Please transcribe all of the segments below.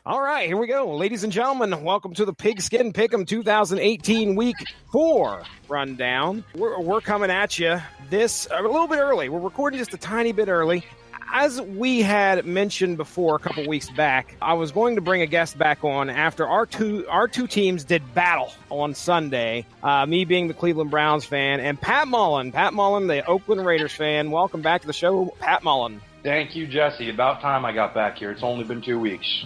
All right, here we go. Ladies and gentlemen, welcome to the Pigskin Pick'em 2018 Week 4 rundown. We're coming at you this a little bit early. We're recording just a tiny bit early. As we had mentioned before a couple weeks back, I was going to bring a guest back on after our two teams did battle on Sunday, me being the Cleveland Browns fan, and Pat Mullin, the Oakland Raiders fan. Welcome back to the show, Pat Mullin. Thank you, Jesse. About time I got back here. It's only been 2 weeks.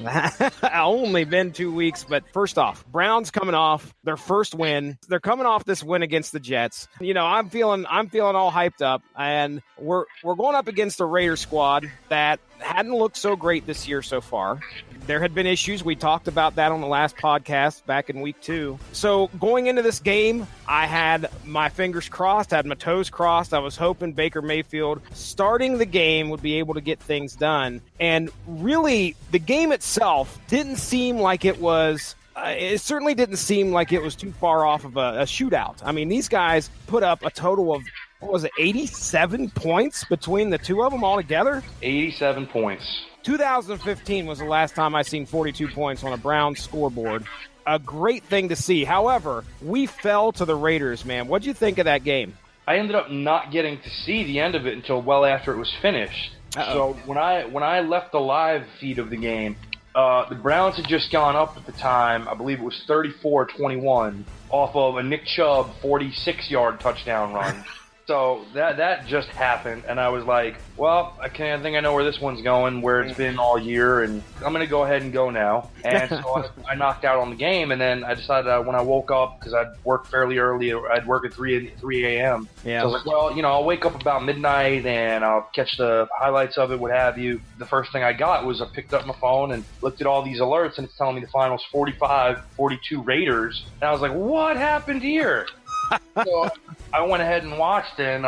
Only been 2 weeks, but first off, Browns coming off their first win. They're coming off this win against the Jets. You know, I'm feeling all hyped up, and we're going up against a Raiders squad that hadn't looked so great this year so far. There had been issues. We talked about that on the last podcast back in week 2. So going into this game, I had my fingers crossed, had my toes crossed. I was hoping Baker Mayfield starting the game would be able to get things done. And really, the game itself didn't seem like it was it certainly didn't seem like it was too far off of a shootout. I mean, these guys put up a total of, 87 points between the two of them altogether? 87 points. 2015 was the last time I seen 42 points on a Browns scoreboard. A great thing to see. However, we fell to the Raiders, man. What'd you think of that game? I ended up not getting to see the end of it until well after it was finished. So when I left the live feed of the game, the Browns had just gone up at the time. I believe it was 34-21 off of a Nick Chubb 46-yard touchdown run. So that just happened, and I was like, well, I think I know where this one's going, where it's been all year, and I'm going to go ahead and go now. And so I knocked out on the game, and then I decided when I woke up, because I'd work fairly early, I'd work at 3 a.m. Yeah. So I was like, well, I'll wake up about midnight, and I'll catch the highlights of it, what have you. The first thing I got was I picked up my phone and looked at all these alerts, and it's telling me the final's 45-42 Raiders. And I was like, what happened here? So I went ahead and watched, and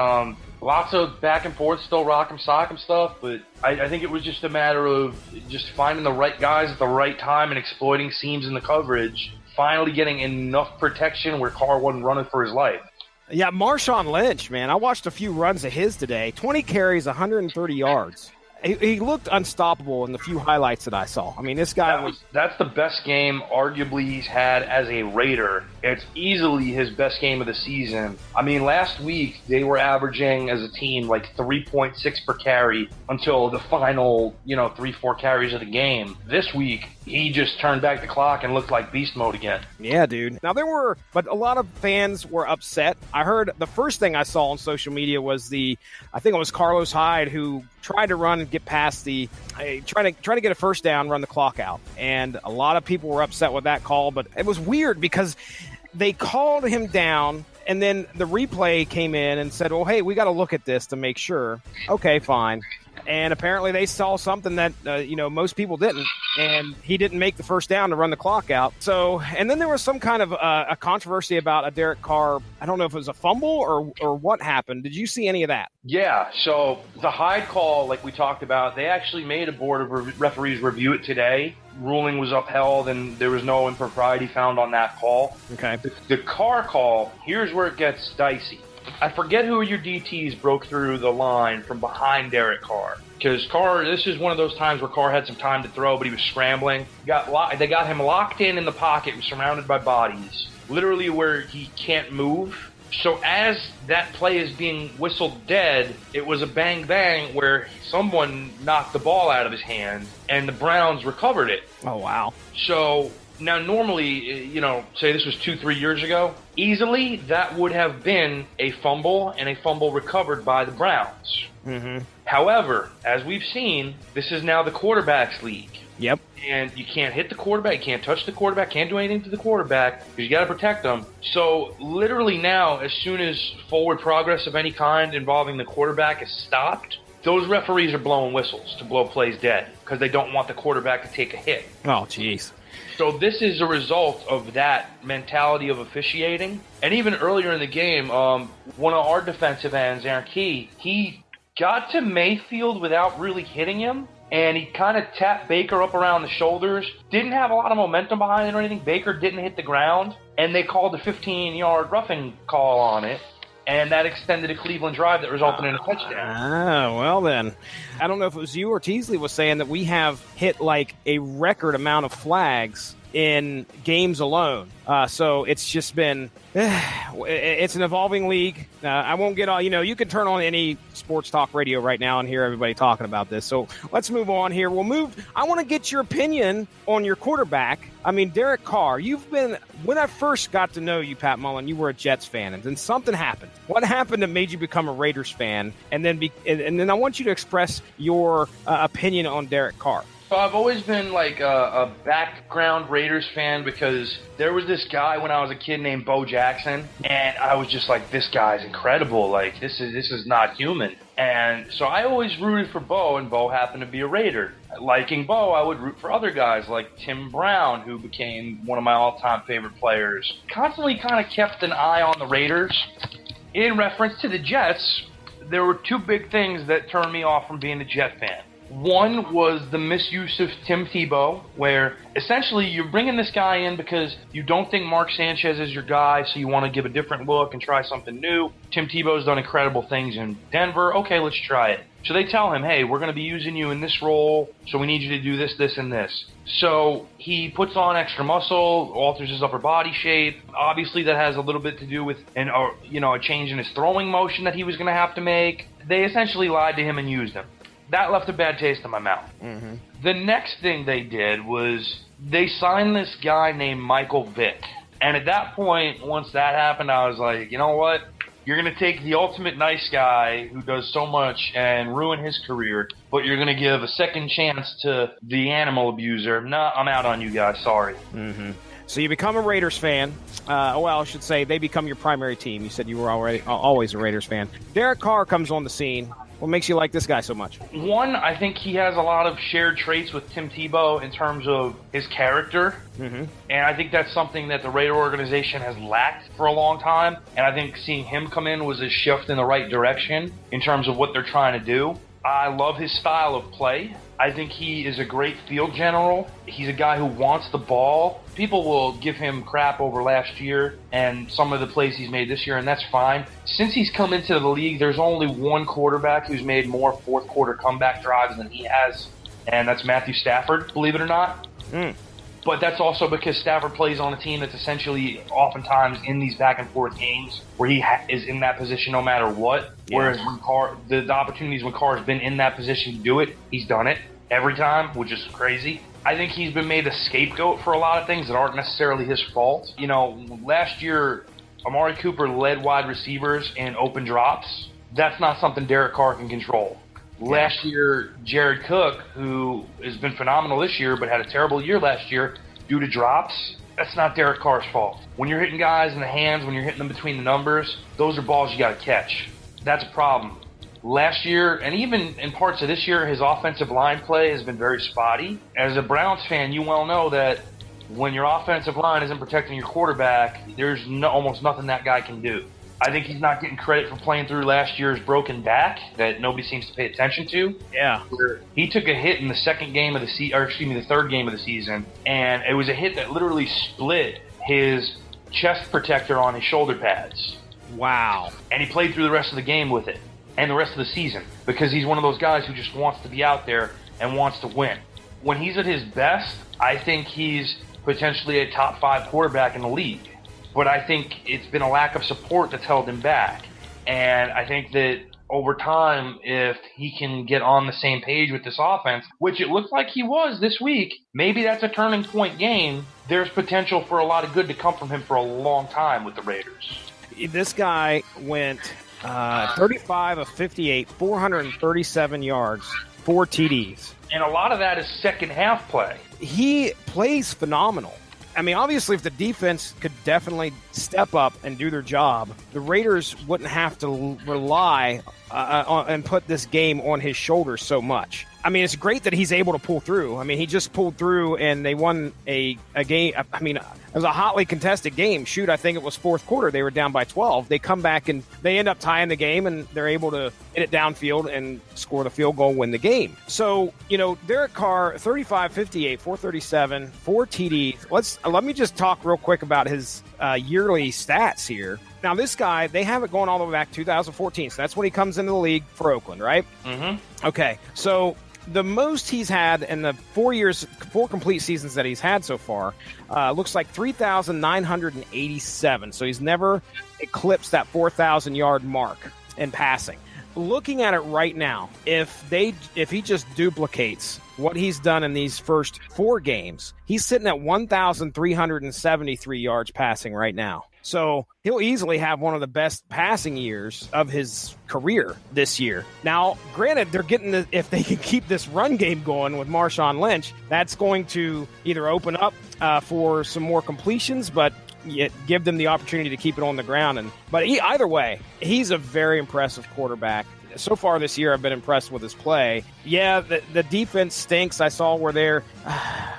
lots of back and forth, still rock'em sock'em stuff, but I think it was just a matter of just finding the right guys at the right time and exploiting seams in the coverage, finally getting enough protection where Carr wasn't running for his life. Yeah, Marshawn Lynch, man, I watched a few runs of his today. 20 carries, 130 yards. He looked unstoppable in the few highlights that I saw. I mean, this guy that's the best game arguably he's had as a Raider. It's easily his best game of the season. I mean, last week they were averaging as a team like 3.6 per carry until the final, 3-4 carries of the game. This week, he just turned back the clock and looked like beast mode again. Yeah, dude. Now but a lot of fans were upset. I heard the first thing I saw on social media was I think it was Carlos Hyde who tried to run and get past trying to get a first down, run the clock out. And a lot of people were upset with that call, but it was weird because they called him down, and then the replay came in and said, well, hey, we got to look at this to make sure. Okay, fine. And apparently they saw something that, most people didn't, and he didn't make the first down to run the clock out. So, and then there was some kind of a controversy about a Derek Carr. I don't know if it was a fumble or what happened. Did you see any of that? Yeah, so the Hyde call, like we talked about, they actually made a board of referees review it today. Ruling was upheld, and there was no impropriety found on that call. Okay. The Carr call, here's where it gets dicey. I forget who your DTs broke through the line from behind Derek Carr. Because Carr, this is one of those times where Carr had some time to throw, but he was scrambling. They got him locked in the pocket, surrounded by bodies, literally where he can't move. So as that play is being whistled dead, it was a bang-bang where someone knocked the ball out of his hand, and the Browns recovered it. Oh, wow. So now normally, say this was 2-3 years ago, easily that would have been a fumble and a fumble recovered by the Browns. Mm-hmm. However, as we've seen, this is now the quarterback's league. Yep. And you can't hit the quarterback, you can't touch the quarterback, can't do anything to the quarterback because you got to protect them. So literally now, as soon as forward progress of any kind involving the quarterback is stopped, those referees are blowing whistles to blow plays dead because they don't want the quarterback to take a hit. Oh, jeez. So this is a result of that mentality of officiating. And even earlier in the game, one of our defensive ends, Aaron Key, he got to Mayfield without really hitting him. And he kind of tapped Baker up around the shoulders. Didn't have a lot of momentum behind it or anything. Baker didn't hit the ground. And they called a 15-yard roughing call on it. and that extended a Cleveland drive that resulted in a touchdown. Well then. I don't know if it was you or Teasley was saying that we have hit like a record amount of flags in games alone. So it's just been, it's an evolving league. I won't get all, you can turn on any sports talk radio right now and hear everybody talking about this. So let's move on here. I want to get your opinion on your quarterback. I mean, Derek Carr, when I first got to know you, Pat Mullin, you were a Jets fan, and then something happened. What happened that made you become a Raiders fan? And then I want you to express your opinion on Derek Carr. So I've always been like a background Raiders fan because there was this guy when I was a kid named Bo Jackson, and I was just like, this guy's incredible. Like, this is not human. And so I always rooted for Bo, and Bo happened to be a Raider. Liking Bo, I would root for other guys like Tim Brown, who became one of my all-time favorite players. Constantly kind of kept an eye on the Raiders. In reference to the Jets, there were two big things that turned me off from being a Jet fan. One was the misuse of Tim Tebow, where essentially you're bringing this guy in because you don't think Mark Sanchez is your guy, so you want to give a different look and try something new. Tim Tebow's done incredible things in Denver. Okay, let's try it. So they tell him, hey, we're going to be using you in this role, so we need you to do this, this, and this. So he puts on extra muscle, alters his upper body shape. Obviously, that has a little bit to do with a change in his throwing motion that he was going to have to make. They essentially lied to him and used him. That left a bad taste in my mouth. Mm-hmm. The next thing they did was they signed this guy named Michael Vick. And at that point, once that happened, I was like, you know what? You're going to take the ultimate nice guy who does so much and ruin his career, but you're going to give a second chance to the animal abuser. Nah, I'm out on you guys. Sorry. Mm-hmm. So you become a Raiders fan. I should say they become your primary team. You said you were always a Raiders fan. Derek Carr comes on the scene. What makes you like this guy so much? One, I think he has a lot of shared traits with Tim Tebow in terms of his character. Mm-hmm. And I think that's something that the Raider organization has lacked for a long time. And I think seeing him come in was a shift in the right direction in terms of what they're trying to do. I love his style of play. I think he is a great field general. He's a guy who wants the ball. People will give him crap over last year and some of the plays he's made this year, and that's fine. Since he's come into the league, there's only one quarterback who's made more fourth-quarter comeback drives than he has, and that's Matthew Stafford, believe it or not. But that's also because Stafford plays on a team that's essentially oftentimes in these back-and-forth games where he is in that position no matter what. Yeah. Whereas when Carr, the opportunities when Carr's been in that position to do it, he's done it every time, which is crazy. I think he's been made a scapegoat for a lot of things that aren't necessarily his fault. Last year, Amari Cooper led wide receivers in open drops. That's not something Derek Carr can control. Last year, Jared Cook, who has been phenomenal this year but had a terrible year last year due to drops, that's not Derek Carr's fault. When you're hitting guys in the hands, when you're hitting them between the numbers, those are balls you got to catch. That's a problem. Last year, and even in parts of this year, his offensive line play has been very spotty. As a Browns fan, you well know that when your offensive line isn't protecting your quarterback, there's almost nothing that guy can do. I think he's not getting credit for playing through last year's broken back that nobody seems to pay attention to. Yeah. He took a hit in the the third game of the season, and it was a hit that literally split his chest protector on his shoulder pads. Wow. And he played through the rest of the game with it and the rest of the season because he's one of those guys who just wants to be out there and wants to win. When he's at his best, I think he's potentially a top 5 quarterback in the league. But I think it's been a lack of support that's held him back. And I think that over time, if he can get on the same page with this offense, which it looks like he was this week, maybe that's a turning point game. There's potential for a lot of good to come from him for a long time with the Raiders. This guy went 35 of 58, 437 yards, 4 TDs. And a lot of that is second half play. He plays phenomenal. I mean, obviously, if the defense could definitely step up and do their job, the Raiders wouldn't have to rely on and put this game on his shoulders so much. I mean, it's great that he's able to pull through. I mean, he just pulled through and they won a game. I mean, it was a hotly contested game. Shoot, I think it was fourth quarter. They were down by 12. They come back and they end up tying the game, and they're able to hit it downfield and score the field goal, win the game. So, Derek Carr, 35, 58, 437, 4 TDs. Let me just talk real quick about his yearly stats here. Now, this guy, they have it going all the way back to 2014. So that's when he comes into the league for Oakland, right? Mm-hmm. Okay. So the most he's had in the 4 complete seasons that he's had so far, looks like 3,987. So he's never eclipsed that 4,000-yard mark in passing. Looking at it right now, if he just duplicates what he's done in these first 4 games, he's sitting at 1,373 yards passing right now. So he'll easily have one of the best passing years of his career this year. Now, granted, they're getting if they can keep this run game going with Marshawn Lynch, that's going to either open up for some more completions, but yet give them the opportunity to keep it on the ground. But either way, he's a very impressive quarterback. So far this year, I've been impressed with his play. Yeah, the defense stinks. I saw where they're,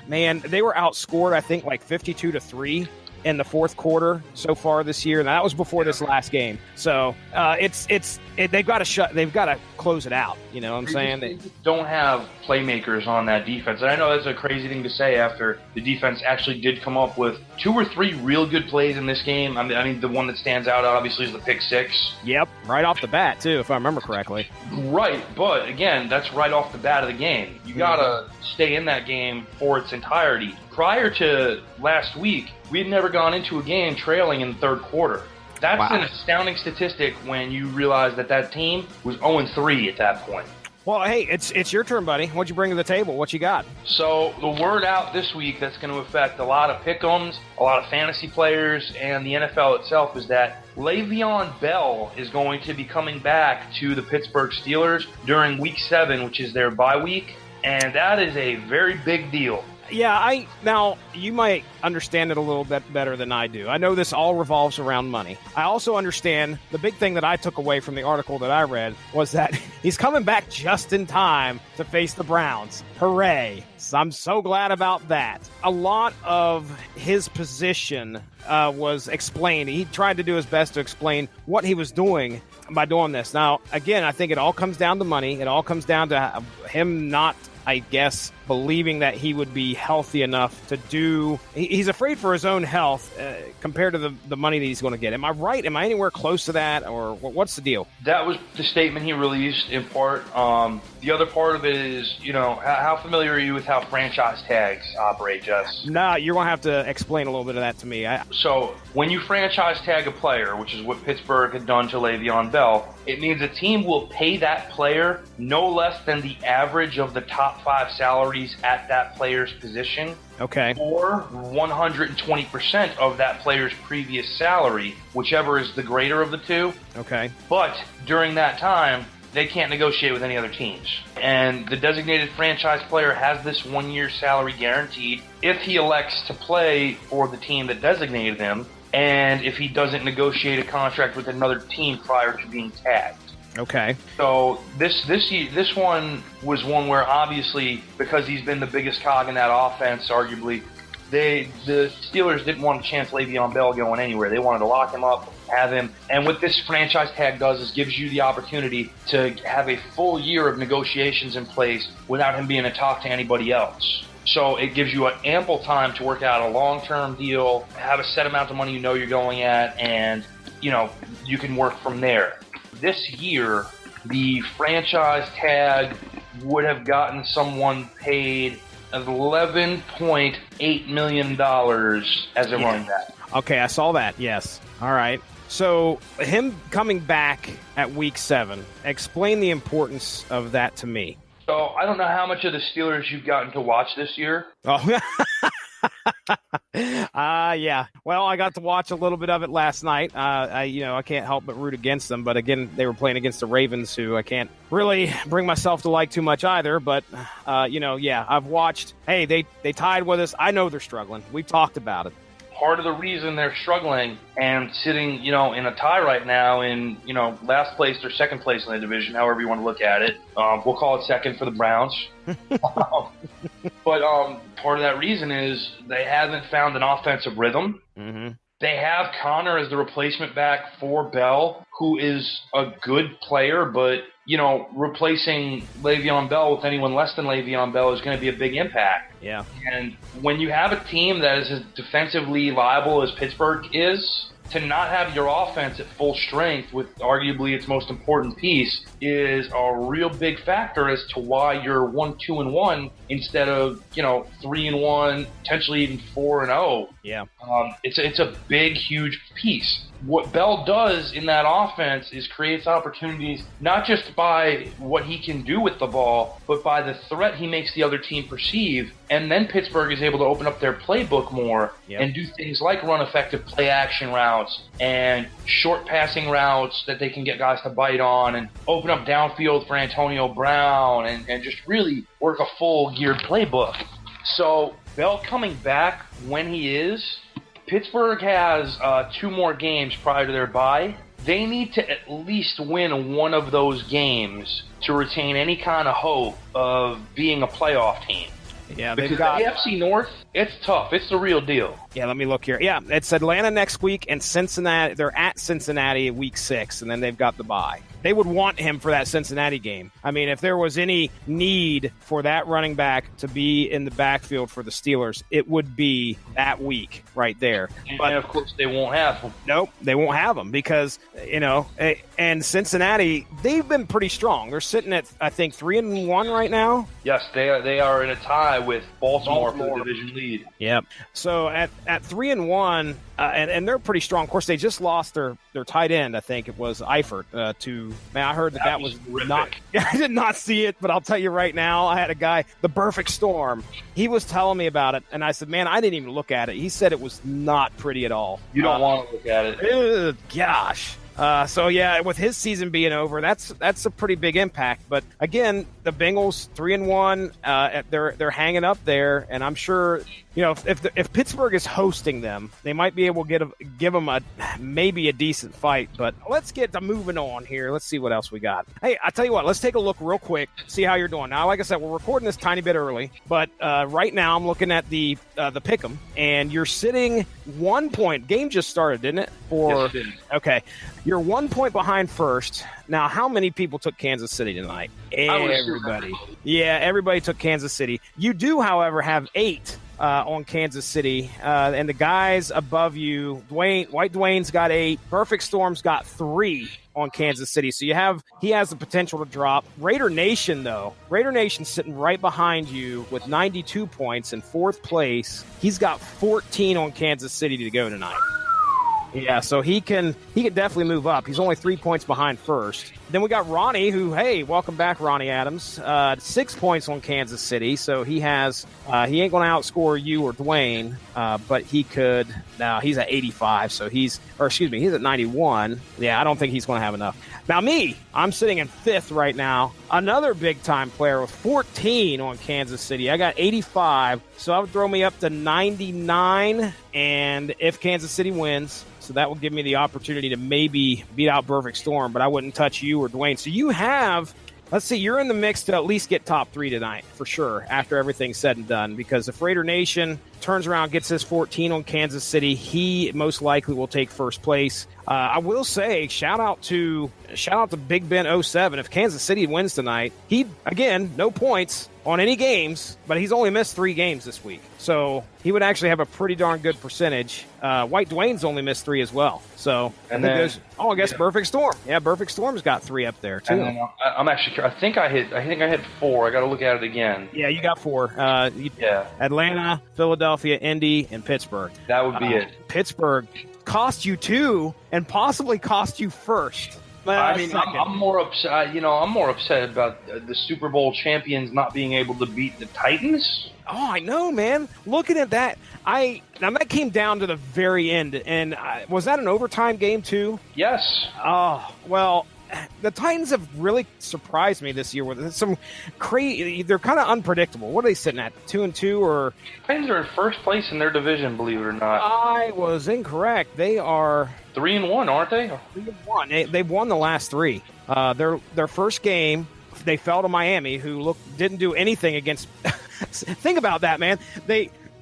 man, they were outscored, I think, like 52-3 in the fourth quarter so far this year. And that was before this last game. So they've got to close it out. You know what I'm saying? They don't have playmakers on that defense. And I know that's a crazy thing to say after the defense actually did come up with 2 or 3 real good plays in this game. I mean, the one that stands out obviously is the pick 6. Yep, right off the bat too, if I remember correctly. Right, but again, that's right off the bat of the game. You gotta stay in that game for its entirety. Prior to last week, we had never gone into a game trailing in the third quarter. That's an astounding statistic when you realize that team was 0-3 at that point. Well, hey, it's your turn, buddy. What'd you bring to the table? What you got? So the word out this week that's going to affect a lot of pick'ems, a lot of fantasy players, and the NFL itself is that Le'Veon Bell is going to be coming back to the Pittsburgh Steelers during Week 7, which is their bye week, and that is a very big deal. Yeah, now you might understand it a little bit better than I do. I know this all revolves around money. I also understand the big thing that I took away from the article that I read was that he's coming back just in time to face the Browns. Hooray. So I'm so glad about that. A lot of his position was explained. He tried to do his best to explain what he was doing by doing this. Now, again, I think it all comes down to money. It all comes down to him not, I guess, believing that he would be healthy enough to do. He's afraid for his own health compared to the money that he's going to get. Am I right? Am I anywhere close to that, or what's the deal? That was the statement he released in part. The other part of it is, how familiar are you with how franchise tags operate, Jess? Nah, you're going to have to explain a little bit of that to me. So when you franchise tag a player, which is what Pittsburgh had done to Le'Veon Bell, it means a team will pay that player no less than the average of the top 5 salaries at that player's position. Okay. Or 120% of that player's previous salary, whichever is the greater of the two. Okay. But during that time, they can't negotiate with any other teams. And the designated franchise player has this 1-year salary guaranteed if he elects to play for the team that designated him, and if he doesn't negotiate a contract with another team prior to being tagged. Okay. So this one was one where obviously, because he's been the biggest cog in that offense, arguably, the Steelers didn't want to chance Le'Veon Bell going anywhere. They wanted to lock him up, have him. And what this franchise tag does is gives you the opportunity to have a full year of negotiations in place without him being a talk to anybody else. So it gives you an ample time to work out a long-term deal, have a set amount of money you're going at, and, you can work from there. This year, the franchise tag would have gotten someone paid $11.8 million as a running back. Okay, I saw that, yes. All right. So him coming back at Week 7, explain the importance of that to me. So I don't know how much of the Steelers you've gotten to watch this year. Oh, yeah. Well, I got to watch a little bit of it last night. I can't help but root against them. But again, they were playing against the Ravens, who I can't really bring myself to like too much either. But, I've watched. Hey, they tied with us. I know they're struggling. We've talked about it. Part of the reason they're struggling and sitting, in a tie right now in, last place or second place in the division, however you want to look at it. We'll call it second for the Browns. But part of that reason is they haven't found an offensive rhythm. Mm-hmm. They have Connor as the replacement back for Bell, who is a good player, but, replacing Le'Veon Bell with anyone less than Le'Veon Bell is going to be a big impact. Yeah. And when you have a team that is as defensively liable as Pittsburgh is, to not have your offense at full strength with arguably its most important piece is a real big factor as to why you're 1-2-1 instead of 3-1, potentially even 4-0. Yeah, it's a big, huge piece. What Bell does in that offense is creates opportunities not just by what he can do with the ball, but by the threat he makes the other team perceive. And then Pittsburgh is able to open up their playbook more and do things like run effective play action routes and short passing routes that they can get guys to bite on and open up downfield for Antonio Brown and just really work a full geared playbook. So Bell coming back when he is, Pittsburgh has 2 more games prior to their bye. They need to at least win one of those games to retain any kind of hope of being a playoff team. Yeah, because the AFC North, it's tough. It's the real deal. Yeah, let me look here. Yeah, it's Atlanta next week and Cincinnati. They're at Cincinnati week 6, and then they've got the bye. They would want him for that Cincinnati game. I mean, if there was any need for that running back to be in the backfield for the Steelers, it would be that week right there. But of course, they won't have him. Nope, they won't have him because, and Cincinnati, they've been pretty strong. They're sitting at, I think, 3-1 right now. Yes, they are in a tie with Baltimore for the division lead. Yep. So at 3-1, and they're pretty strong. Of course, they just lost their tight end. I think it was Eifert to. Man, I heard that was not. I did not see it, but I'll tell you right now. I had a guy, the Perfect Storm. He was telling me about it, and I said, "Man, I didn't even look at it." He said it was not pretty at all. You don't want to look at it. Gosh. So yeah, with his season being over, that's a pretty big impact. But again, the Bengals 3-1, they're hanging up there, and I'm sure if Pittsburgh is hosting them, they might be able to give them maybe a decent fight. But let's get to moving on here. Let's see what else we got. Hey, I tell you what, let's take a look real quick, see how you're doing. Now, like I said, we're recording this tiny bit early, but right now I'm looking at the pick'em, and you're sitting 1 point. Game just started, didn't it? Yes, it did. Okay. You're 1 point behind first. Now, how many people took Kansas City tonight? Everybody. Yeah, everybody took Kansas City. You do, however, have 8 on Kansas City. And the guys above you, White Dwayne's got 8. Perfect Storm's got 3 on Kansas City. So he has the potential to drop. Raider Nation's sitting right behind you with 92 points in 4th place. He's got 14 on Kansas City to go tonight. Yeah, so he can definitely move up. He's only 3 points behind first. Then we got Ronnie, who, hey, welcome back, Ronnie Adams. 6 points on Kansas City, so he ain't going to outscore you or Dwayne, but he could. Now he's at 85, so he's at 91. Yeah, I don't think he's going to have enough. Now me, I'm sitting in 5th right now. Another big time player with 14 on Kansas City. I got 85, so that would throw me up to 99. And if Kansas City wins, so that will give me the opportunity to maybe beat out Perfect Storm, but I wouldn't touch you or Dwayne. So you have, let's see, you're in the mix to at least get top 3 tonight for sure after everything's said and done, because if Raider Nation turns around, gets his 14 on Kansas City, he most likely will take first place. I will say, shout out to Big Ben 07. If Kansas City wins tonight, he, again, no points on any games, but he's only missed 3 games this week. So he would actually have a pretty darn good percentage. White Dwayne's only missed 3 as well. So I guess Perfect Storm. Yeah, Perfect Storm's got 3 up there too. I'm actually, I think I hit 4. I got to look at it again. Yeah, you got 4. Atlanta, Philadelphia, Indy, and Pittsburgh. That would be it. Pittsburgh cost you 2 and possibly cost you first. I mean, I'm more upset. I'm more upset about the Super Bowl champions not being able to beat the Titans. Oh, I know, man. Looking at that, now that came down to the very end, and was that an overtime game too? Yes. Oh, well, the Titans have really surprised me this year with some crazy. They're kind of unpredictable. What are they sitting at? 2-2 or? Titans are in first place in their division, believe it or not. I was incorrect. They are 3-1, aren't they? 3-1. They've won the last 3. Their first game, they fell to Miami, who didn't do anything against. Think about that, man.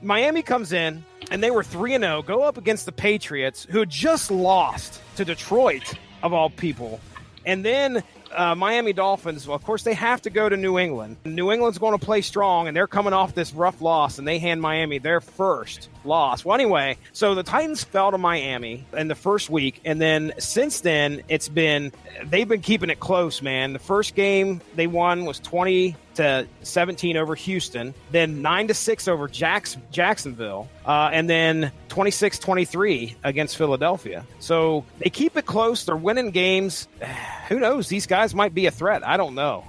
Miami comes in and they were 3-0, go up against the Patriots, who had just lost to Detroit of all people. And then Miami Dolphins, well, of course, they have to go to New England. New England's going to play strong, and they're coming off this rough loss, and they hand Miami their first loss. Well, anyway, so the Titans fell to Miami in the first week, and then since then, they've been keeping it close, man. The first game they won was 20-17 over Houston, then 9-6 over Jacksonville, and then 26-23 against Philadelphia. So they keep it close. They're winning games. Who knows? These guys might be a threat. I don't know.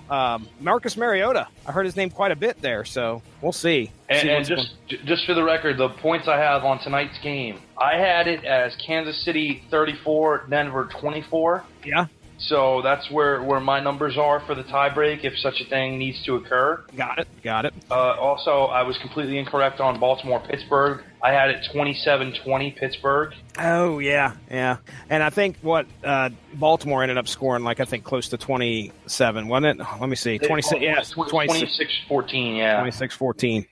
Marcus Mariota, I heard his name quite a bit there, so we'll see. And just for the record, the points I have on tonight's game, I had it as Kansas City 34, Denver 24. Yeah. So that's where my numbers are for the tiebreak if such a thing needs to occur. Got it. Also, I was completely incorrect on Baltimore-Pittsburgh. I had it 27-20 Pittsburgh. Oh, yeah. And I think Baltimore ended up scoring, close to 27, wasn't it? Let me see. 26, yeah. 26-14, yeah. 26-14.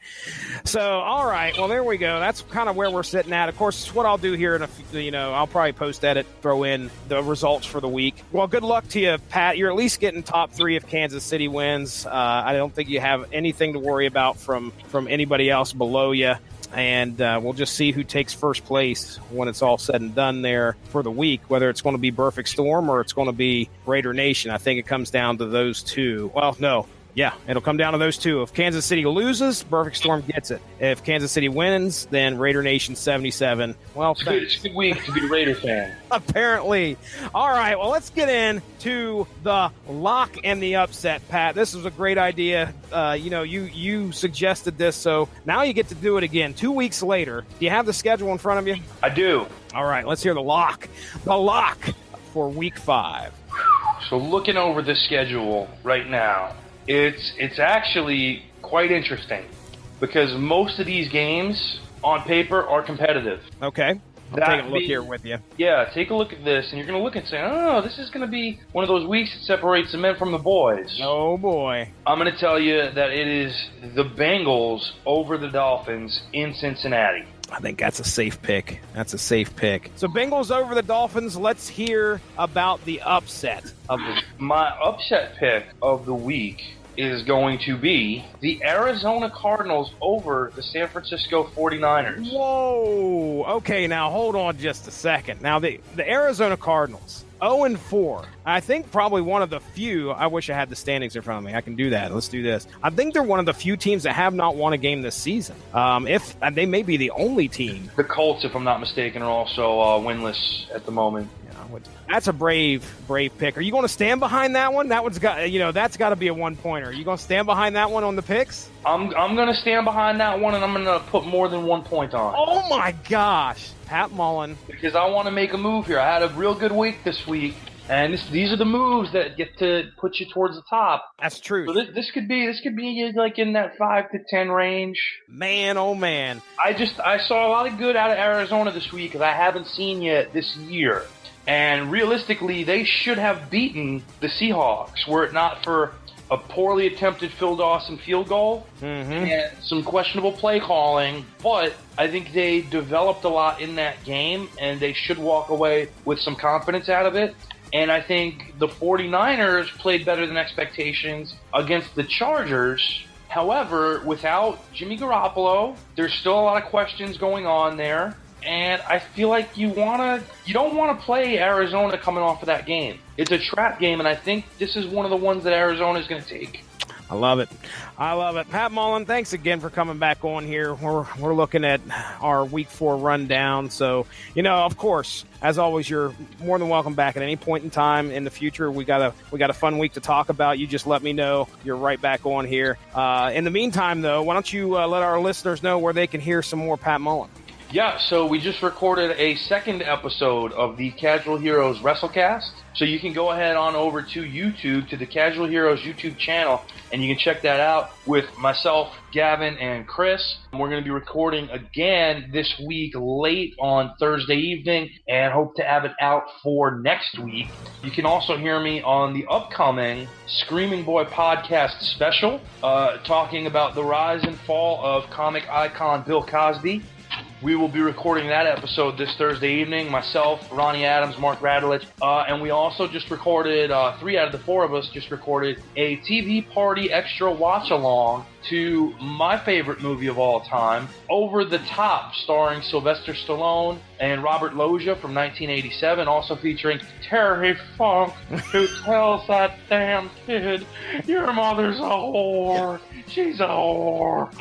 So, all right. Well, there we go. That's kind of where we're sitting at. Of course, what I'll do here, I'll probably post-edit, throw in the results for the week. Well, good luck to you, Pat. You're at least getting top 3 if Kansas City wins. I don't think you have anything to worry about from anybody else below you. And we'll just see who takes first place when it's all said and done there for the week, whether it's going to be Perfect Storm or it's going to be Raider Nation. I think it comes down to those two. Well, no. Yeah, it'll come down to those two. If Kansas City loses, Perfect Storm gets it. If Kansas City wins, then Raider Nation 77. Well, it's a good week to be a Raider fan. Apparently. All right, well, let's get into the lock and the upset, Pat. This was a great idea. You suggested this, so now you get to do it again. 2 weeks later. Do you have the schedule in front of you? I do. All right, let's hear the lock. The lock for Week 5. So looking over the schedule right now, it's actually quite interesting because most of these games on paper are competitive. Okay. I'll take a look here with you. Yeah, take a look at this, and you're going to look and say, oh, this is going to be one of those weeks that separates the men from the boys. Oh, boy. I'm going to tell you that it is the Bengals over the Dolphins in Cincinnati. I think that's a safe pick. So Bengals over the Dolphins. Let's hear about the upset of the week. My upset pick of the week is going to be the Arizona Cardinals over the San Francisco 49ers. Whoa. Okay, now hold on just a second. Now, the Arizona Cardinals, 0-4. I think probably one of the few. I wish I had the standings in front of me. I can do that. Let's do this. I think they're one of the few teams that have not won a game this season. If they may be the only team. The Colts, if I'm not mistaken, are also winless at the moment. That's a brave pick. Are you going to stand behind that one? That one's got, that's got to be a 1-pointer. Are you going to stand behind that one on the picks? I'm going to stand behind that one, and I'm going to put more than 1 point on. Oh my gosh, Pat Mullin! Because I want to make a move here. I had a real good week this week, and these are the moves that get to put you towards the top. That's true. So this could be like in that 5 to 10 range. Man, oh man! I saw a lot of good out of Arizona this week that I haven't seen yet this year. And realistically, they should have beaten the Seahawks were it not for a poorly attempted Phil Dawson field goal and some questionable play calling. But I think they developed a lot in that game, and they should walk away with some confidence out of it. And I think the 49ers played better than expectations against the Chargers. However, without Jimmy Garoppolo, there's still a lot of questions going on there. And I feel like you don't want to play Arizona coming off of that game. It's a trap game, and I think this is one of the ones that Arizona is going to take. I love it. Pat Mullin, thanks again for coming back on here. We're looking at our Week 4 rundown. So, of course, as always, you're more than welcome back at any point in time in the future. We got a fun week to talk about. You just let me know. You're right back on here. In the meantime, though, why don't you let our listeners know where they can hear some more Pat Mullin? Yeah, so we just recorded a second episode of the Casual Heroes WrestleCast. So you can go ahead on over to YouTube, to the Casual Heroes YouTube channel, and you can check that out with myself, Gavin, and Chris. We're going to be recording again this week late on Thursday evening and hope to have it out for next week. You can also hear me on the upcoming Screaming Boy podcast special, talking about the rise and fall of comic icon Bill Cosby. We will be recording that episode this Thursday evening. Myself, Ronnie Adams, Mark Radulich, and we also just recorded, 3 out of the 4 of us just recorded a TV Party Extra watch-along to my favorite movie of all time, Over the Top, starring Sylvester Stallone and Robert Loggia from 1987, also featuring Terry Funk, who tells that damn kid, your mother's a whore. She's a whore.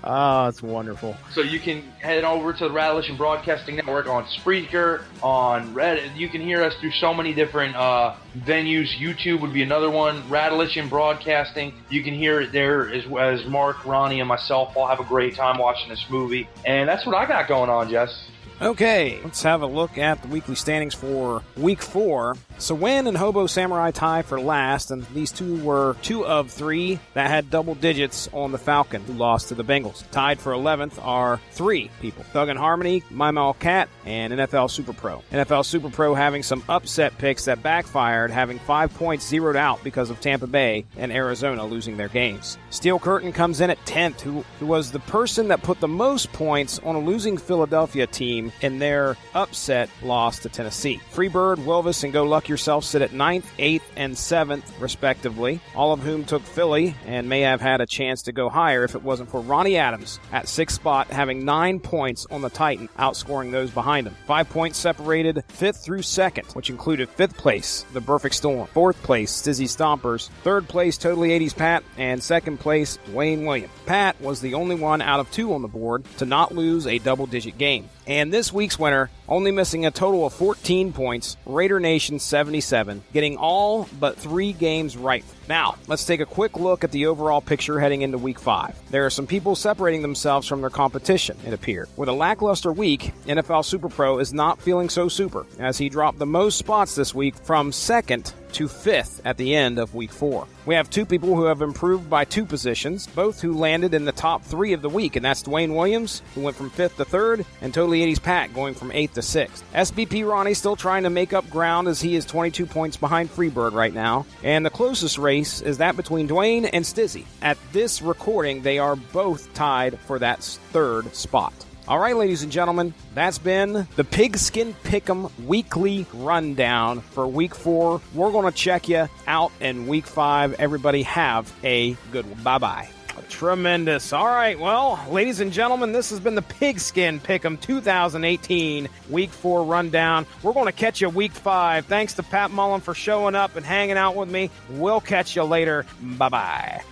Oh, it's wonderful. So you can head over to the Radulich and Broadcasting Network on Spreaker, on Reddit. You can hear us through so many different venues. YouTube would be another one. Radulich and Broadcasting. You can hear it there as Mark, Ronnie, and myself all have a great time watching this movie. And that's what I got going on, Jess. Okay, let's have a look at the weekly standings for Week 4. Sawen and Hobo Samurai tie for last, and these two were 2 of 3 that had double digits on the Falcon, who lost to the Bengals. Tied for 11th are 3 people: Thug and Harmony, My Mal Cat, and NFL Super Pro. NFL Super Pro having some upset picks that backfired, having 5 points zeroed out because of Tampa Bay and Arizona losing their games. Steel Curtain comes in at 10th, who was the person that put the most points on a losing Philadelphia team in their upset loss to Tennessee. Freebird, Wilvis, and Go Luck Yourself sit at 9th, 8th, and 7th, respectively, all of whom took Philly and may have had a chance to go higher if it wasn't for Ronnie Adams at 6th spot, having 9 points on the Titan, outscoring those behind him. 5 points separated 5th through 2nd, which included 5th place, The Perfect Storm, 4th place, Stizzy Stompers, 3rd place, Totally 80s Pat, and 2nd place, Dwayne Williams. Pat was the only one out of 2 on the board to not lose a double-digit game. And this week's winner, only missing a total of 14 points, Raider Nation 77, getting all but 3 games right. Now, let's take a quick look at the overall picture heading into Week 5. There are some people separating themselves from their competition, it appeared. With a lackluster week, NFL Super Pro is not feeling so super, as he dropped the most spots this week from 2nd to 5th at the end of Week 4. We have 2 people who have improved by 2 positions, both who landed in the top 3 of the week, and that's Dwayne Williams, who went from 5th to 3rd, and Totally 80s Pat going from 8th to 6th. SBP Ronnie still trying to make up ground as he is 22 points behind Freebird right now, and the closest race is that between Dwayne and Stizzy. At this recording, they are both tied for that 3rd spot. All right, ladies and gentlemen, that's been the Pigskin Pick'em Weekly Rundown for Week 4. We're going to check you out in Week 5. Everybody have a good one. Bye-bye. Tremendous. All right, well, ladies and gentlemen, this has been the Pigskin Pick'em 2018 Week 4 Rundown. We're going to catch you Week 5. Thanks to Pat Mullin for showing up and hanging out with me. We'll catch you later. Bye-bye.